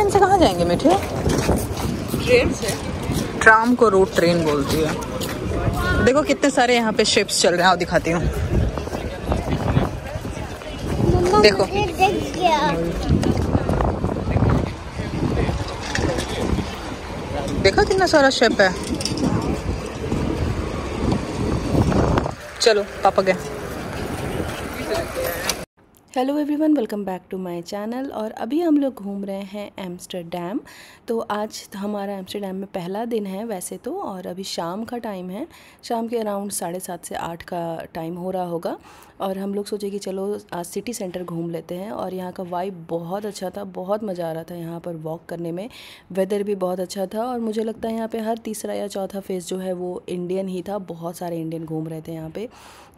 Train से कहाँ जाएंगे मीठे? ट्रेन से। ट्राम को रूट ट्रेन बोलती है। देखो कितने सारे यहाँ पे शिप्स चल रहे हैं, आओ दिखाती हूँ। देखो देखो कितना सारा शिप है। चलो पापा गए। Hello everyone, welcome back to my channel. और अभी हम लोग घूम रहे हैं एम्स्टर्डम। तो आज हमारा एम्स्टर्डम में पहला दिन है वैसे तो, और अभी शाम का टाइम है। शाम के अराउंड 7:30 से 8 का टाइम हो रहा होगा। और हम लोग सोचे कि चलो आज सिटी सेंटर घूम लेते हैं। और यहाँ का वाइब बहुत अच्छा था, बहुत मज़ा आ रहा था यहाँ पर वॉक करने में। वेदर भी बहुत अच्छा था और मुझे लगता है यहाँ पे हर तीसरा या चौथा फेस जो है वो इंडियन ही था। बहुत सारे इंडियन घूम रहे थे यहाँ पे।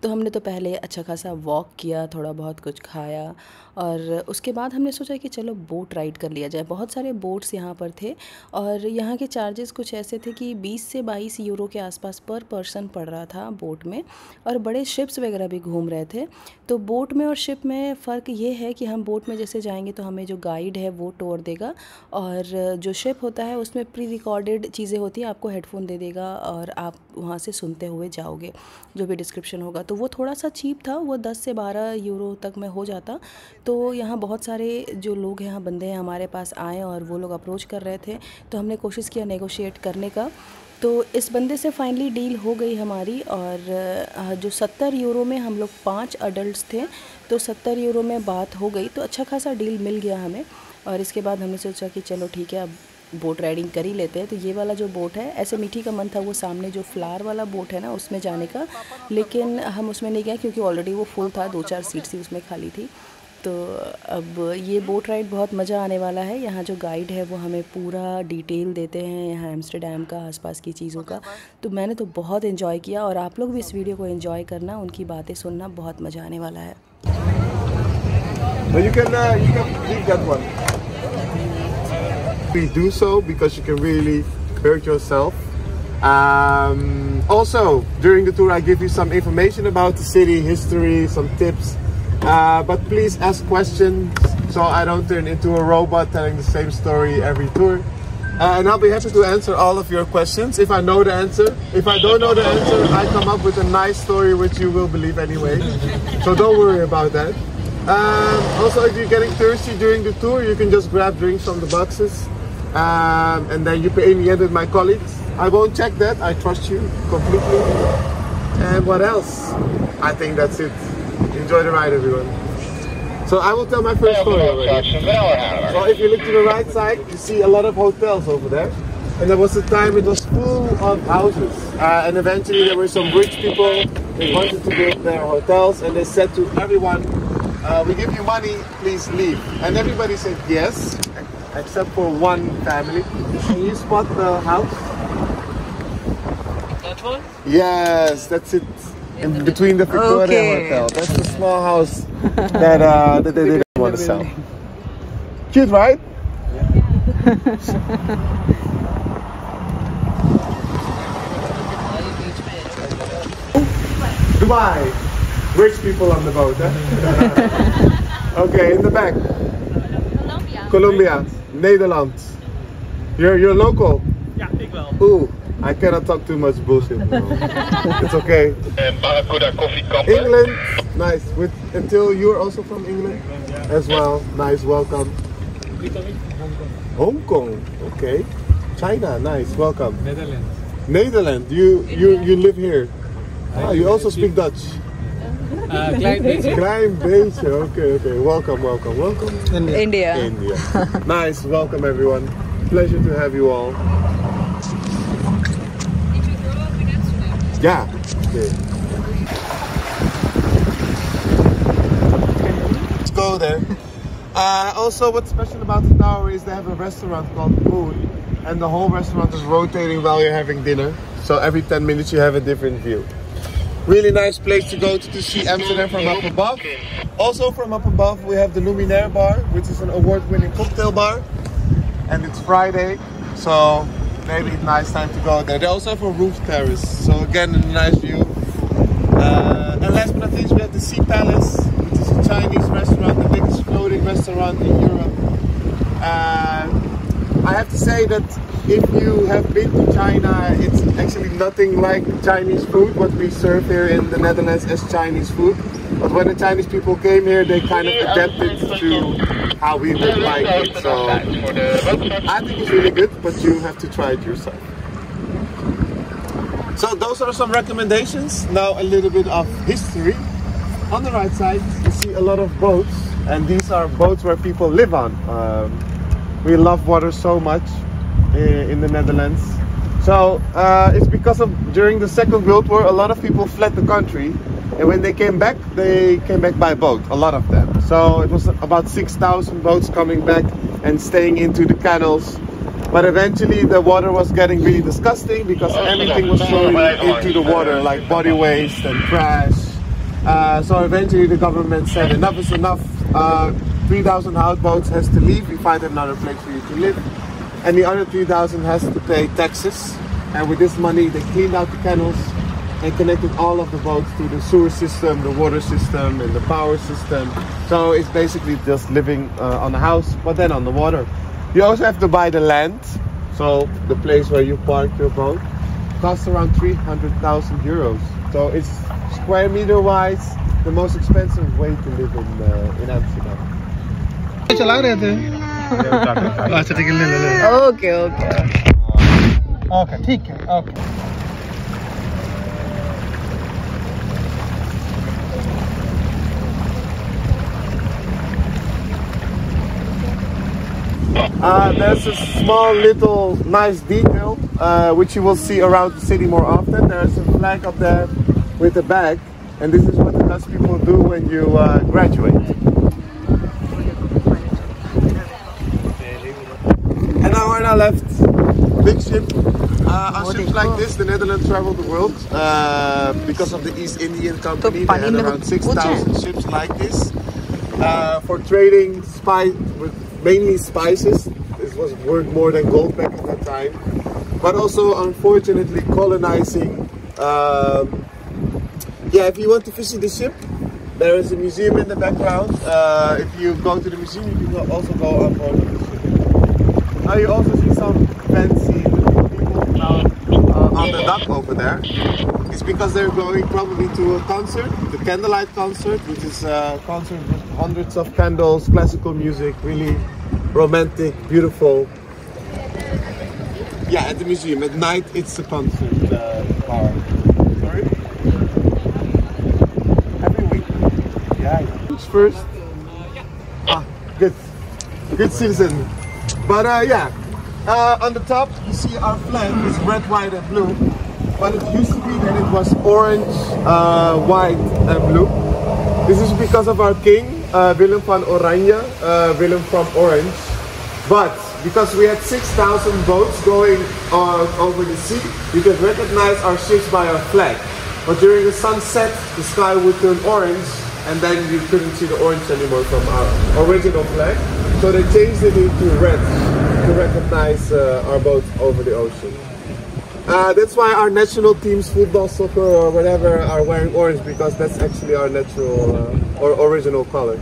तो हमने तो पहले अच्छा खासा वॉक किया, थोड़ा बहुत कुछ खाया, और उसके बाद हमने सोचा कि चलो बोट राइड कर लिया जाए। बहुत सारे बोट्स यहाँ पर थे और यहाँ के चार्जेस कुछ ऐसे थे कि 20 से 22 यूरो के आसपास पर पर्सन पड़ रहा था बोट में। और बड़े शिप्स वगैरह भी घूम रहे थे। तो बोट में और शिप में फ़र्क ये है कि हम बोट में जैसे जाएंगे तो हमें जो गाइड है वो टूर देगा, और जो शिप होता है उसमें प्री रिकॉर्डेड चीज़ें होती हैं, आपको हेडफोन दे देगा और आप वहाँ से सुनते हुए जाओगे जो भी डिस्क्रिप्शन होगा। तो वो थोड़ा सा चीप था, वो 10 से 12 यूरो तक में हो जाता। तो यहाँ बहुत सारे जो लोग यहाँ बंदे हैं हमारे पास आए और वो लोग अप्रोच कर रहे थे, तो हमने कोशिश किया नेगोशिएट करने का। तो इस बंदे से फाइनली डील हो गई हमारी। और जो 70 यूरो में हम लोग 5 अडल्ट्स थे, तो 70 यूरो में बात हो गई। तो अच्छा खासा डील मिल गया हमें। और इसके बाद हमने सोचा कि चलो ठीक है, अब बोट राइडिंग कर ही लेते हैं। तो ये वाला जो बोट है, ऐसे मीठी का मन था वो सामने जो फ्लावर वाला बोट है ना उसमें जाने का, लेकिन हम उसमें नहीं गए क्योंकि ऑलरेडी वो फुल था, 2-4 सीट्स ही उसमें खाली थी। तो अब ये बोट राइड बहुत मज़ा आने वाला है। यहाँ जो गाइड है वो हमें पूरा डिटेल देते हैं यहाँ एम्स्टर्डम का, आसपास की चीज़ों का। तो मैंने तो बहुत एंजॉय किया और आप लोग भी इस वीडियो को एंजॉय करना, उनकी बातें सुनना, बहुत मज़ा आने वाला है। You can leave that one. Please do so because you can really hurt yourself. Also, during the tour I give you some information about the city, history, some tips. But please ask questions so I don't turn into a robot telling the same story every tour. And I'll be happy to answer all of your questions if I know the answer. If I don't know the answer, I come up with a nice story which you will believe anyway. So don't worry about that. Also, if you're getting thirsty during the tour, you can just grab drinks from the boxes. And then you pay in the end with my colleagues. I won't check that. I trust you completely. And what else? I think that's it. Enjoy the ride, everyone. So I will tell my first story already. So if you look to the right side, you see a lot of hotels over there. And there was a time it was full of houses. And eventually there were some rich people. They wanted to build their hotels. And they said to everyone, we give you money, please leave. And everybody said yes, except for one family. Can you spot the house? That one? Yes, that's it. In between the Victoria Hotel. That's the small house that they didn't want to sell. Cute, right? Dubai. Rich people on the boat, huh? Okay, in the back. Colombia. Netherlands. You're local? Ja, ik wel. Ooh, I cannot talk too much bullshit. No. It's okay. Barracuda Coffee Company. England, nice. Until you're also from England as well. Nice, welcome. Hong Kong, okay. China, nice, welcome. Netherlands. You live here. Ah, you also speak Dutch. Klein beetje. Klein beetje, okay. Welcome. India. Nice, welcome everyone. Pleasure to have you all. Yeah. Okay. Let's go there. Also, what's special about the tower is they have a restaurant called Moon, and the whole restaurant is rotating while you're having dinner. So every 10 minutes you have a different view. Really nice place to go to see Amsterdam from up above. Also from up above we have the Luminaire bar, which is an award-winning cocktail bar. And it's Friday, so maybe it's a nice time to go there. They also have a roof terrace, so again a nice view. And last but not least we have the Sea Palace, which is a Chinese restaurant, the biggest floating restaurant in Europe. have to say that if you have been to China, it's actually nothing like Chinese food, what we serve here in the Netherlands as Chinese food. But when the Chinese people came here, they kind of adapted to how we would like it. So I think it's really good, but you have to try it yourself. So those are some recommendations. Now a little bit of history. On the right side, you see a lot of boats, and these are boats where people live on. We love water so much in the Netherlands. So it's because of during the Second World War, a lot of people fled the country, and when they came back by boat, a lot of them. So it was about 6,000 boats coming back and staying into the canals. But eventually the water was getting really disgusting because everything was flowing into the water, like body waste and trash. So eventually the government said enough is enough. 3,000 houseboats has to leave. We find another place for you to live. And the other 3,000 has to pay taxes. And with this money they cleaned out the canals and connected all of the boats to the sewer system, the water system and the power system. So it's basically just living on a house, but then on the water. You also have to buy the land, so the place where you park your boat costs around 300,000 euros. So it's square meter wise the most expensive way to live in Amsterdam. Okay, okay. Okay, ठीक है, okay. There's a small little nice detail which you will see around the city more often. There's a flag up there with a bag, and this is what the Dutch people do when you graduate. And now on our left, big ship. On ships like this, the Netherlands travel the world because of the East Indian Company. They had around 6,000 ships like this for trading mainly spices. This was worth more than gold back at that time, but also unfortunately colonizing. Yeah, if you want to visit the ship, there is a museum in the background. If you go to the museum, you can also go on board the ship. Now you also see some fancy people on the dock over there. It's because they're going probably to a concert, the Candlelight concert, which is a concert with hundreds of candles, classical music, really romantic, beautiful. Yeah, at the museum. At night, it's a concert bar. Sorry? Every week. Yeah. Who's first? Ah, good. Good citizen. But yeah, on the top, you see our flag is red, white, and blue. But it used to be that it was orange, white, and blue. This is because of our king, Willem van Oranje, Willem from Orange. But because we had 6,000 boats going over the sea, you could recognize our ships by our flag. But during the sunset, the sky would turn orange, and then you couldn't see the orange anymore from our original flag. So they changed it into red to recognize our boats over the ocean. That's why our national teams, football, soccer, or whatever, are wearing orange, because that's actually our natural or original color.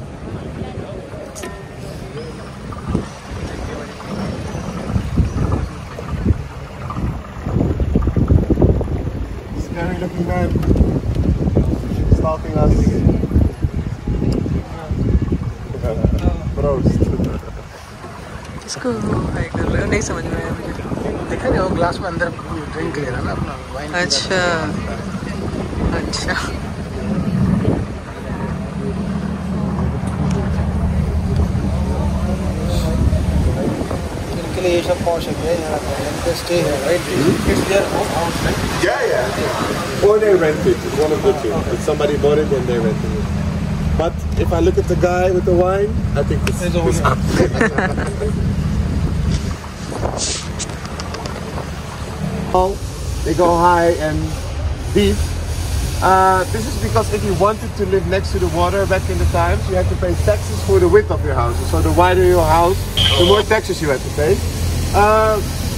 Scary looking man stalking us. Proost. इसको हाय कर रहे हो, नहीं समझ में आया मुझे। देखा नहीं, वो ग्लास में अंदर ड्रिंक ले रहा ना अपना वाइन। अच्छा अच्छा। इनके लिए ये सब पहुंच सकते हैं यहाँ स्टे है, right? It's their house, right? Yeah. Or they rent it. It's one of the two. If somebody bought it, then they rented it. But if I look at the guy with the wine, I think this is they go high and deep. This is because if you wanted to live next to the water back in the times, you had to pay taxes for the width of your house. So the wider your house, the more taxes you had to pay.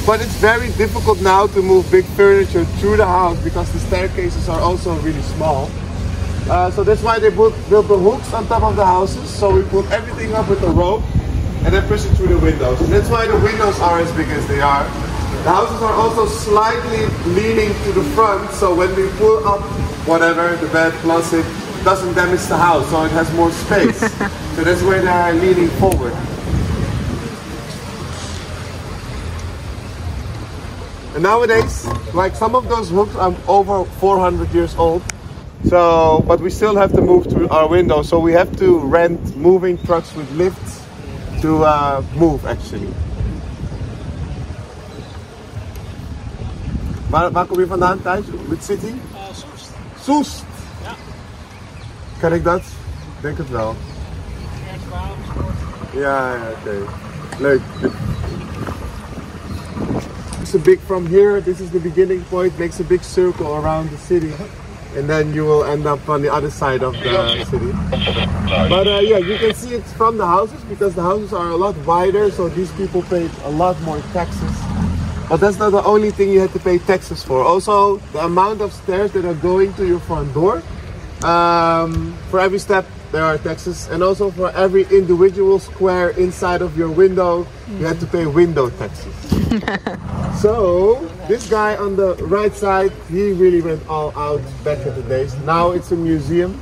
But it's very difficult now to move big furniture through the house because the staircases are also really small. So that's why they built the hooks on top of the houses. So we put everything up with a rope, and then push it through the windows. And that's why the windows are as big as they are. The houses are also slightly leaning to the front, so when we pull up whatever, the bed, closet, it doesn't damage the house, so it has more space. So that's where they are leaning forward. And nowadays, like some of those hooks are over 400 years old. So, but we still have to move through our window. So we have to rent moving trucks with lifts to move actually. Waar kom je vandaan thuis? Which city? Soest. Soest? Ja. Ken ik dat? Denk het wel. Ja, oké. Leuk. It's a big from here. This is the beginning point. Makes a big circle around the city, and then you will end up on the other side of the city. But yeah, you can see it from the houses because the houses are a lot wider. So these people paid a lot more taxes. But that's not the only thing you had to pay taxes for. Also, the amount of stairs that are going to your front door. For every step there are taxes, and also for every individual square inside of your window, you had to pay window taxes. So this guy on the right side, he really went all out back in the days. Now it's a museum,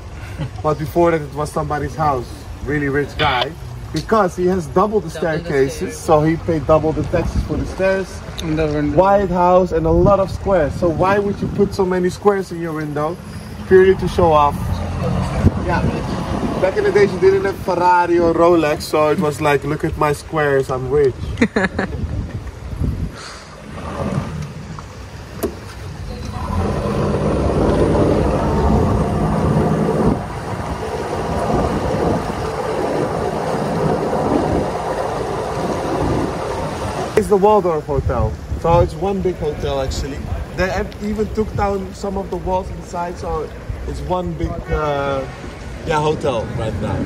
but before that it was somebody's house. Really rich guy, because he has double the staircases, so he paid double the taxes for the stairs. White house and a lot of squares. So why would you put so many squares in your window? Purely to show off. Yeah. Back in the days you didn't have Ferrari or Rolex, so it was like, look at my squares, I'm rich. It's the Waldorf Hotel. So it's one big hotel actually. They even took down some of the walls inside, so it's one big hotel right now.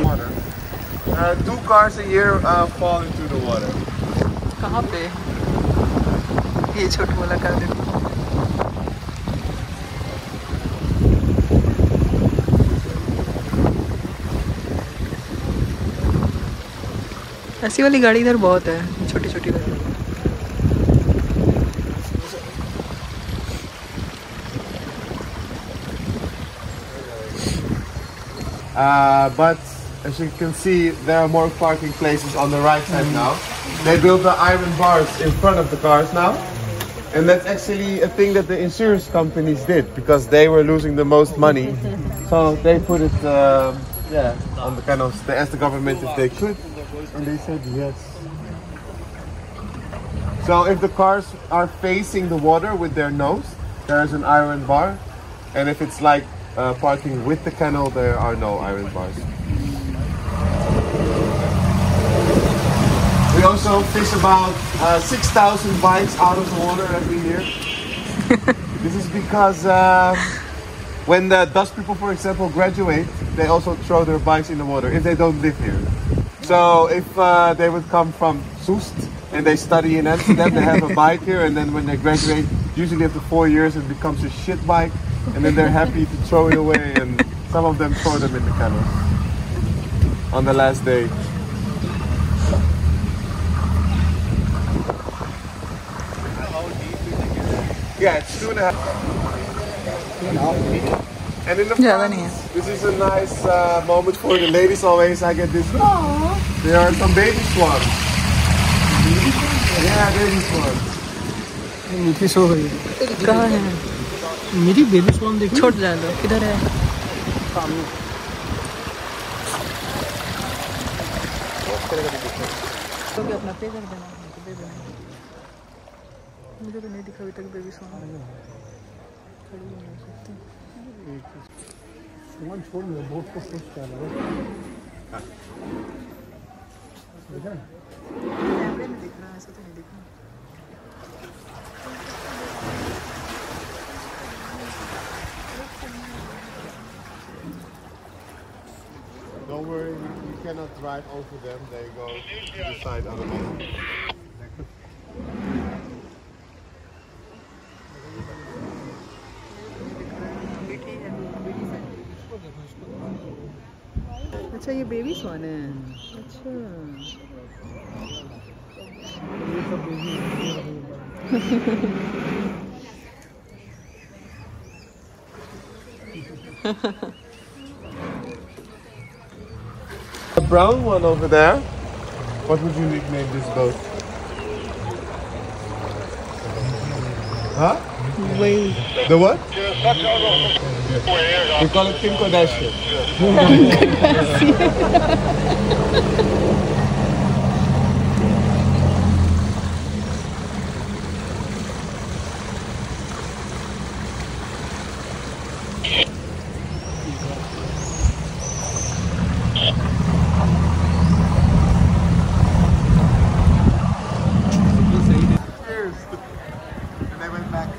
Water. 2 cars a year fall into the water. कहाँ पे? ये छोटा वाला कर दे. ऐसी वाली गाड़ी इधर बहुत है, छोटी छोटी गाड़ी. But as you can see, there are more parking places on the right side now. They built the iron bars in front of the cars now. And that's actually a thing that the insurance companies did because they were losing the most money. So they put it on the kind of, they asked the government if they could. And they said yes. So if the cars are facing the water with their nose, there's an iron bar. And if it's like parking with the canal, there are no iron bars. We also fish about 6,000 bikes out of the water every year. This is because when the Dutch people, for example, graduate, they also throw their bikes in the water if they don't live here. So if they would come from Soest and they study in Amsterdam, they have a bike here, and then when they graduate, usually after 4 years, it becomes a shit bike, and then they're happy to throw it away, and some of them throw them in the canal on the last day. Yeah, it's 2.5. And in the front, this is a nice moment for the ladies always. I get this. There are some baby swans. Yeah, baby swans. नीचे सो गई. कहाँ है? मेरी baby स्वान देखो. छोड़ जा लो. किधर है? सामने. तो क्या अपना पे कर देना? दे देना. मुझे तो नहीं दिखा अभी तक बेबी स्वान. खड़ी नहीं हो सकती. स्वान छोड़ दो, बोट को पुश कर लो. देखा? कैमरे में दिख रहा है, ऐसा तो नहीं दिख रहा. Don't worry, you cannot drive over them. They go to the side otherwise. अच्छा ये बेबी स्वान है। अच्छा ये सब baby The brown one over there. What would you nickname this boat? Huh? वही The what? We call it Kim Kardashian. And they went back.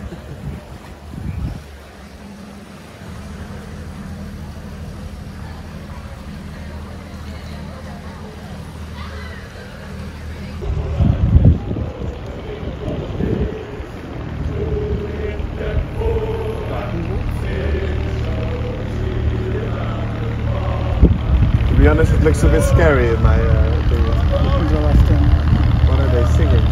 To be honest, it looks a bit scary in my opinion. What are they singing?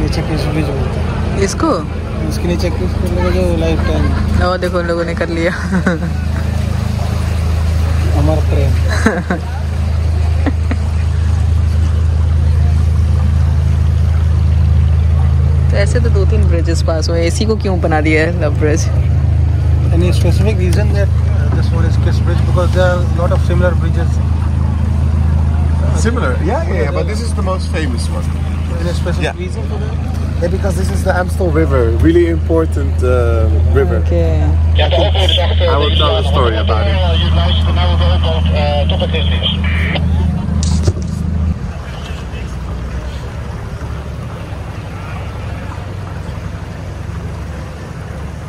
नीचे किस bridge बोलते हैं इसको उसके नीचे किस जो लाइफ टाइम और देखो उन लोगों ने कर लिया। अमर प्रेम तो ऐसे तो 2-3 ब्रिजेस पास हुए, इसी को क्यों बना दिया है love bridge? any specific reason that this one is Kiss Bridge because there are a lot of similar bridges Similar? Yeah, but this is the most famous one. any specific Yeah. reason for that Yeah, because this is the Amstel River, really important river. Okay Ja, de opboot is achter. I will tell a story about it. Je luistert naar de opboot tot het is.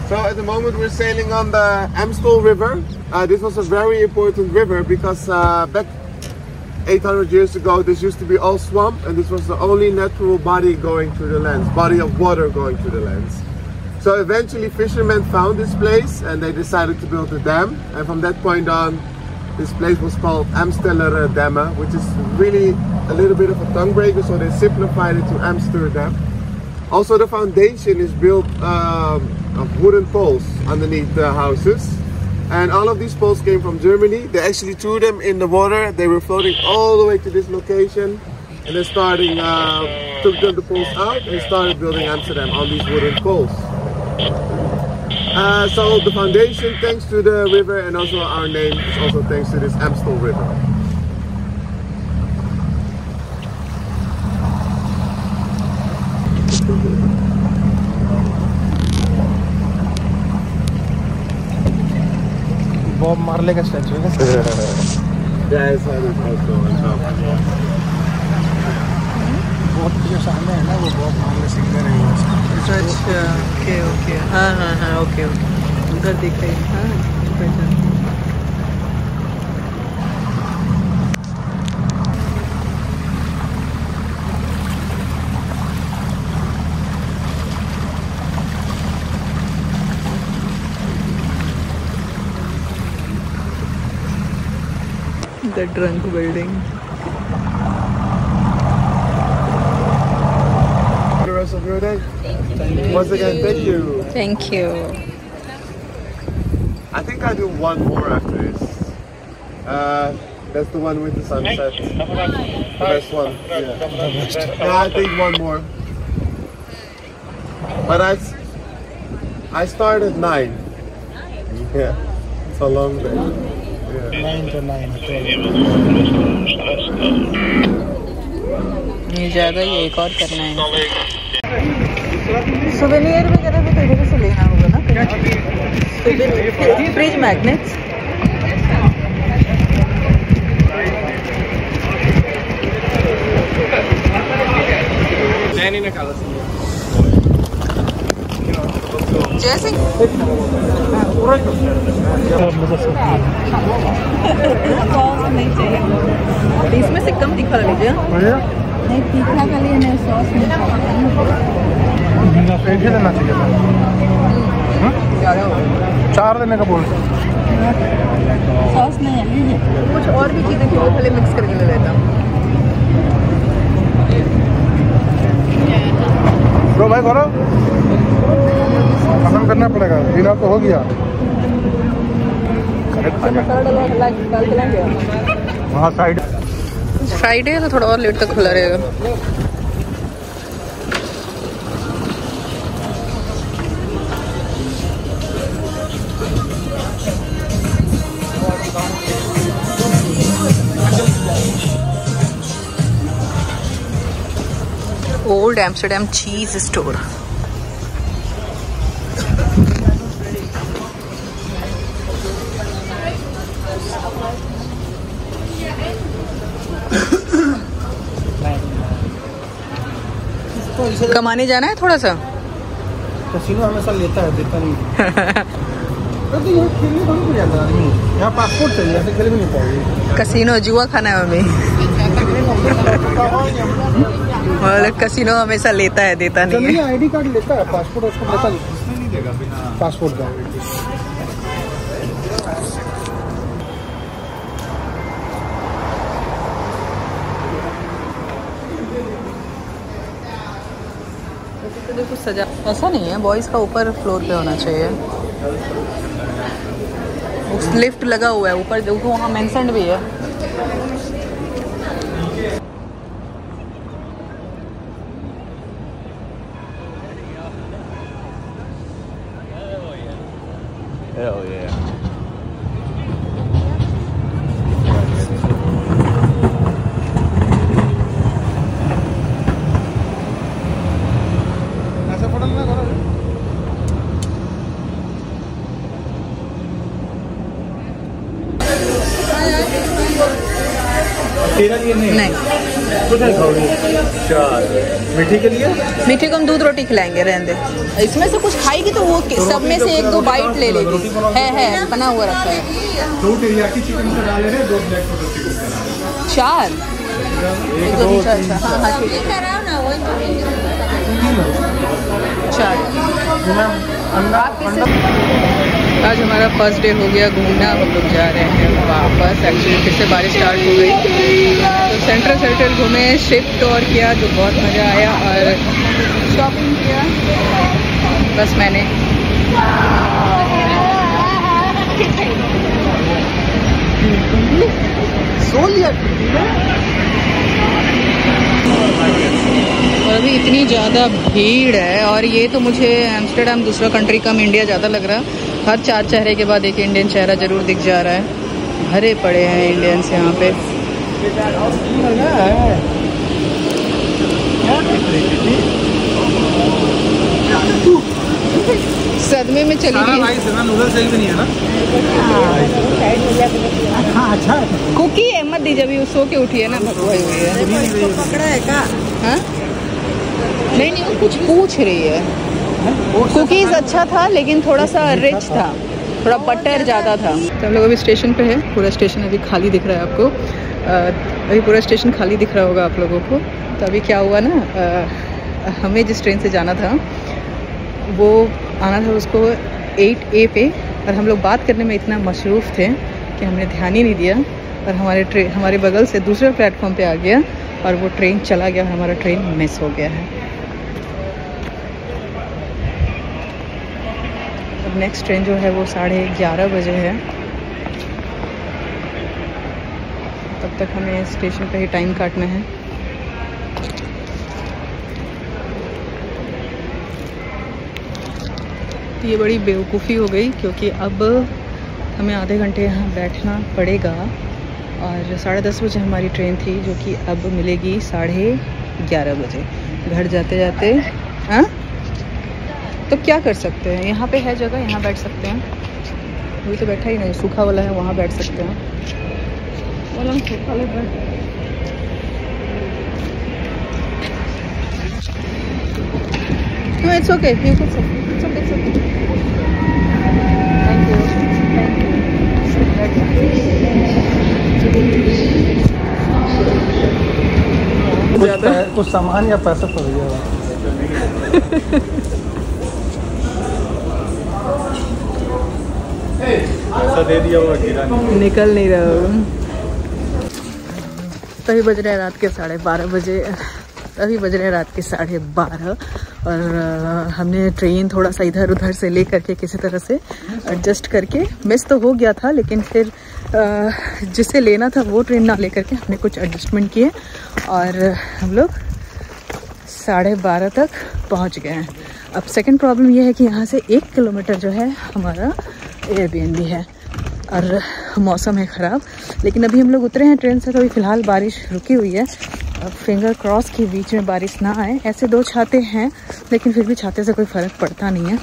So at the moment we're sailing on the Amstel River. This was a very important river because back 800 years ago this used to be all swamp and this was the only natural body going through the lands, body of water going through the lands. So eventually fishermen found this place and they decided to build a dam, and from that point on this place was called Amsteller Damme, which is really a little bit of a tongue breaker, so they simplified it to Amsterdam. Also the foundation is built of wooden poles underneath the houses, and all of these poles came from Germany. They actually threw them in the water. They were floating all the way to this location, and then took the poles out and started building Amsterdam on these wooden poles. So the foundation, thanks to the river, and also our name is also thanks to this Amstel River. Bob Marley का statue है Yeah, it's also on top. बहुत जो सामने है ना वो Bob मार्ले singer है अच्छा ओके ओके हाँ हाँ हाँ ओके ओके उधर दिख रही है। हाँ पहचान। The drunk building. The rest of your day. Once again, thank you. Thank you. I think I do one more after this. That's the one with the sunset. The best one. Yeah, I think one more. But I start at 9. Yeah, it's a long day. Yeah. 9 to 9 ये ज़्यादा ही एक और करना है। Souvenir वगैरह भी तो इधर से लेना होगा ना? Fridge magnets. जैसे इसमें से कम दिखा लीजिए। नहीं तीखा का लिए नहीं सॉस नहीं खाते हैं। एक ही देना चाहिए था। 4 देने का बोल रहे। सॉस नहीं है लीजिए। कुछ और भी चीज़ें थी वो पहले मिक्स करके ले लेता हूँ। लो भाई गौरव, खत्म करना पड़ेगा, बिना तो हो गया। वहाँ साइड फ्राइडे है तो थोड़ा और लेट तक खुला रहेगा। ओल्ड एम्स्टरडैम चीज स्टोर। कमाने जाना है थोड़ा सा। कसीनो हमेशा लेता है, देता नहीं। तो यहाँ खेलने थोड़ी को जाता है आदमी, यहाँ पासपोर्ट चाहिए, ऐसे खेल भी नहीं पाओगे। कसीनो जुआ खाना है हमें। कसीनो हमेशा लेता है, देता नहीं है। आईडी कार्ड लेता है, पासपोर्ट उसको लेता नहीं देगा बिना पासपोर्ट का। कुछ सजा ऐसा नहीं है, बॉयज़ का ऊपर फ्लोर पे होना चाहिए। लिफ्ट लगा हुआ है ऊपर, देखो वहाँ मेंशन्ड भी है। Hell yeah. ऐसा फोटो लेना करो। तेरा लिए नहीं कुछ नहीं खाओगे। मीठे के लिए मीठे को हम दूध रोटी खिलाएंगे, रहने दे। इसमें से कुछ खाएगी तो वो सब में से 1-2 बाइट ले लेगी। है बना हुआ रखा है। 2 टेरियाकी चिकन का डाले हैं, 2 ब्लैक पेपर चिकन का। 4 अच्छा हाँ ठीक है 4। आज हमारा फर्स्ट डे हो गया घूमना। हम लोग जा रहे हैं वापस। एक्चुअली फिर से बारिश स्टार्ट हो गई तो सेंट्रल घूमे, शिफ्ट और किया जो बहुत मज़ा आया, और शॉपिंग किया। बस मैंने सो लिया। और अभी इतनी ज़्यादा भीड़ है, और ये तो मुझे एम्स्टर्डम दूसरा कंट्री कम इंडिया ज़्यादा लग रहा। हर 4 चेहरे के बाद एक इंडियन चेहरा ज़रूर दिख जा रहा है। भरे पड़े हैं इंडियंस यहाँ पे। सदमे में चली गई। नूडल्स सही भी नहीं है ना। अच्छा कुकी है, मत दीजिए, अभी सो के उठी है ना, भगवाई हुई है। पकड़ा है क्या? हाँ नहीं वो कुछ पूछ रही है। कुकीज़ अच्छा था लेकिन थोड़ा सा रिच था, थोड़ा बटर ज़्यादा था। तो हम लोग अभी स्टेशन पे है। पूरा स्टेशन अभी खाली दिख रहा है आपको। अभी पूरा स्टेशन खाली दिख रहा होगा आप लोगों को। तो अभी क्या हुआ ना, हमें जिस ट्रेन से जाना था वो आना था उसको 8A पे, और हम लोग बात करने में इतना मशरूफ़ थे कि हमने ध्यान ही नहीं दिया, और हमारे बगल से दूसरे प्लेटफॉर्म पे आ गया और वो ट्रेन चला गया, हमारा ट्रेन मिस हो गया है। अब नेक्स्ट ट्रेन जो है वो 11:30 बजे है। तब तक हमें स्टेशन पे ही टाइम काटना है। तो ये बड़ी बेवकूफ़ी हो गई क्योंकि अब हमें आधे घंटे यहाँ बैठना पड़ेगा, और 10:30 बजे हमारी ट्रेन थी जो कि अब मिलेगी 11:30 बजे। घर जाते जाते हाँ तो क्या कर सकते हैं, यहाँ पे है जगह, यहाँ बैठ सकते हैं। वही तो बैठा ही नहीं, सूखा वाला है, वहाँ बैठ सकते हैं। वाला सूखा वाला बैठ। No, it's okay. You could sit. It's okay. It's okay. Thank you. Thank you. ज़्यादा। कुछ सामान या पैसा पड़ गया। पैसा दे दिया हुआ गिरा निकल नहीं रहा होगा। तभी बज रहे हैं रात के 12:30 बजे। अभी बज रहे हैं रात के 12:30 और हमने ट्रेन थोड़ा सा इधर उधर से ले करके किसी तरह से एडजस्ट करके, मिस तो हो गया था लेकिन फिर जिसे लेना था वो ट्रेन ना ले करके हमने कुछ एडजस्टमेंट किए और हम लोग 12:30 तक पहुंच गए हैं। अब सेकंड प्रॉब्लम ये है कि यहाँ से 1 किलोमीटर जो है हमारा एयरबीएनबी है और मौसम है ख़राब। लेकिन अभी हम लोग उतरे हैं ट्रेन से तो अभी फ़िलहाल बारिश रुकी हुई है। अब फिंगर क्रॉस के बीच में बारिश ना आए। ऐसे 2 छाते हैं लेकिन फिर भी छाते से कोई फ़र्क पड़ता नहीं है,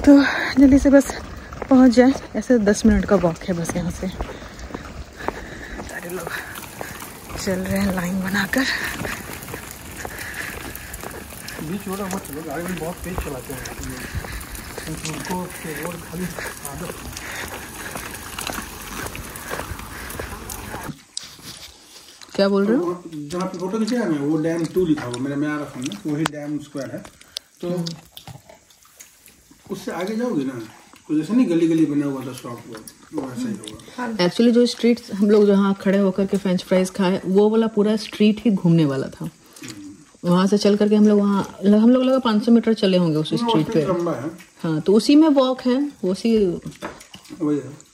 तो जल्दी से बस पहुंच जाए। ऐसे 10 मिनट का वॉक है बस यहाँ से। सारे लोग चल रहे हैं लाइन बनाकर। बीच रोड मत चलो, गाड़ी में बहुत तेज चलाते हैं उनको, रोड खाली आदत। क्या बोल रहे हो? जहाँ पे फोटो खींचा है ना वो डैम 2 लिखा हुआ मेरे में आ रहा है, वही डैम स्क्वायर है। तो उससे आगे जाओगे ना तो जैसे नहीं गली गली बना हुआ था शॉप, वो वैसा ही होगा। एक्चुअली जो स्ट्रीट हम लोग जहाँ खड़े होकर के फ्रेंच फ्राइज खाए वो वाला पूरा स्ट्रीट ही घूमने वाला था। वहाँ से चल करके हम लोग लगा 500 मीटर चले होंगे उस स्ट्रीट पे। लंबा है। हाँ, तो उसी में वॉक है, उसी वही है।